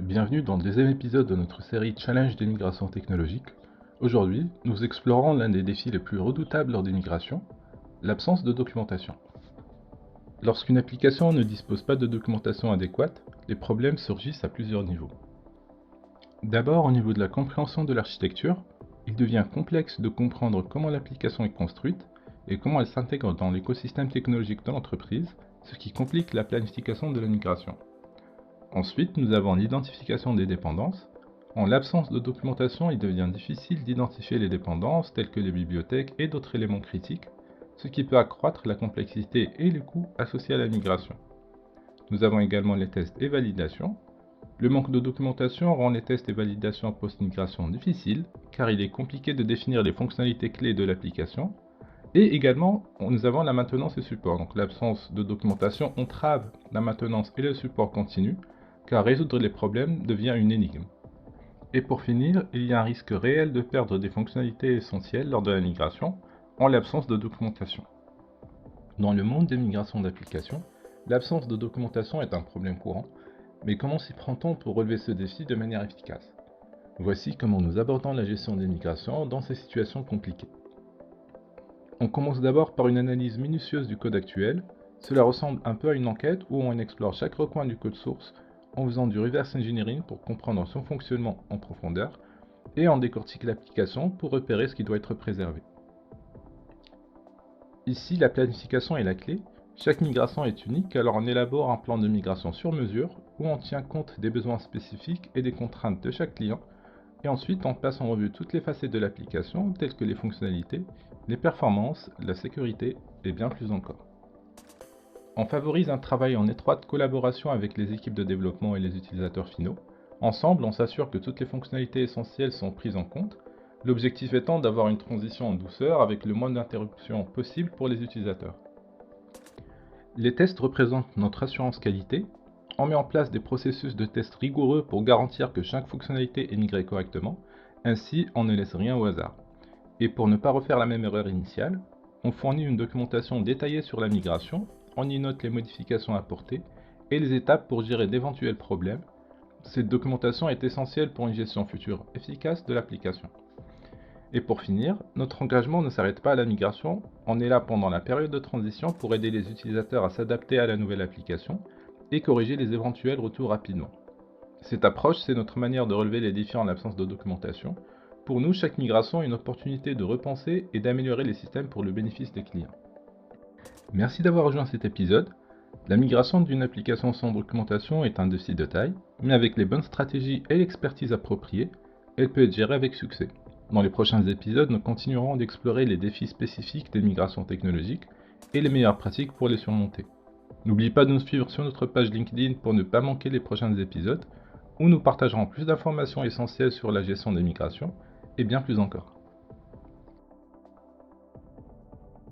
Bienvenue dans le deuxième épisode de notre série Challenge des migrations technologiques. Aujourd'hui, nous explorons l'un des défis les plus redoutables lors des migrations, l'absence de documentation. Lorsqu'une application ne dispose pas de documentation adéquate, les problèmes surgissent à plusieurs niveaux. D'abord, au niveau de la compréhension de l'architecture, il devient complexe de comprendre comment l'application est construite et comment elle s'intègre dans l'écosystème technologique de l'entreprise, ce qui complique la planification de la migration. Ensuite, nous avons l'identification des dépendances. En l'absence de documentation, il devient difficile d'identifier les dépendances telles que les bibliothèques et d'autres éléments critiques, ce qui peut accroître la complexité et les coûts associés à la migration. Nous avons également les tests et validations. Le manque de documentation rend les tests et validations post-migration difficiles, car il est compliqué de définir les fonctionnalités clés de l'application. Et également, nous avons la maintenance et support. Donc l'absence de documentation entrave la maintenance et le support continu, car résoudre les problèmes devient une énigme. Et pour finir, il y a un risque réel de perdre des fonctionnalités essentielles lors de la migration, en l'absence de documentation. Dans le monde des migrations d'applications, l'absence de documentation est un problème courant, mais comment s'y prend-on pour relever ce défi de manière efficace? Voici comment nous abordons la gestion des migrations dans ces situations compliquées. On commence d'abord par une analyse minutieuse du code actuel. Cela ressemble un peu à une enquête où on explore chaque recoin du code source en faisant du reverse engineering pour comprendre son fonctionnement en profondeur et on décortique l'application pour repérer ce qui doit être préservé. Ici, la planification est la clé. Chaque migration est unique, alors on élabore un plan de migration sur mesure où on tient compte des besoins spécifiques et des contraintes de chaque client et ensuite on passe en revue toutes les facettes de l'application telles que les fonctionnalités, les performances, la sécurité et bien plus encore. On favorise un travail en étroite collaboration avec les équipes de développement et les utilisateurs finaux. Ensemble, on s'assure que toutes les fonctionnalités essentielles sont prises en compte, l'objectif étant d'avoir une transition en douceur avec le moins d'interruptions possible pour les utilisateurs. Les tests représentent notre assurance qualité. On met en place des processus de tests rigoureux pour garantir que chaque fonctionnalité est migrée correctement, ainsi on ne laisse rien au hasard. Et pour ne pas refaire la même erreur initiale, on fournit une documentation détaillée sur la migration, on y note les modifications apportées et les étapes pour gérer d'éventuels problèmes. Cette documentation est essentielle pour une gestion future efficace de l'application. Et pour finir, notre engagement ne s'arrête pas à la migration, on est là pendant la période de transition pour aider les utilisateurs à s'adapter à la nouvelle application et corriger les éventuels retours rapidement. Cette approche, c'est notre manière de relever les défis en l'absence de documentation. Pour nous, chaque migration est une opportunité de repenser et d'améliorer les systèmes pour le bénéfice des clients. Merci d'avoir rejoint cet épisode. La migration d'une application sans documentation est un défi de taille, mais avec les bonnes stratégies et l'expertise appropriée, elle peut être gérée avec succès. Dans les prochains épisodes, nous continuerons d'explorer les défis spécifiques des migrations technologiques et les meilleures pratiques pour les surmonter. N'oublie pas de nous suivre sur notre page LinkedIn pour ne pas manquer les prochains épisodes, où nous partagerons plus d'informations essentielles sur la gestion des migrations et bien plus encore.